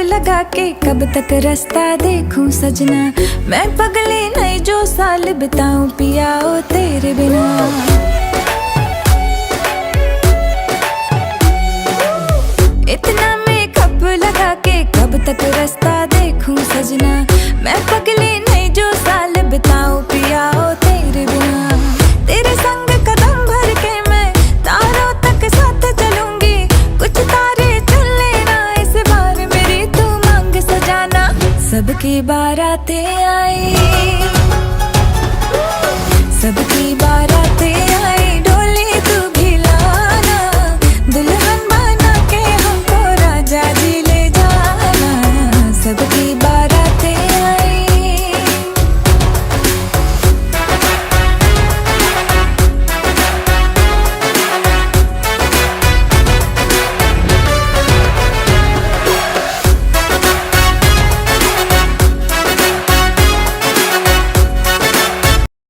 लगा के कब तक रास्ता देखूं सजना, मैं पगली नहीं जो साल बिताऊं पिया ओ तेरे बिना। इतना मेकअप लगा के कब तक रास्ता देखूं सजना, मैं पगली नहीं जो साल बिताऊं पिया ओ तेरे बिना। तेरे संग कदम भर के मैं तारों तक साथ चलूंगी, कुछ तारे चुन लेना इस बार मेरी तू मांग सजाना। सबकी बारातें आई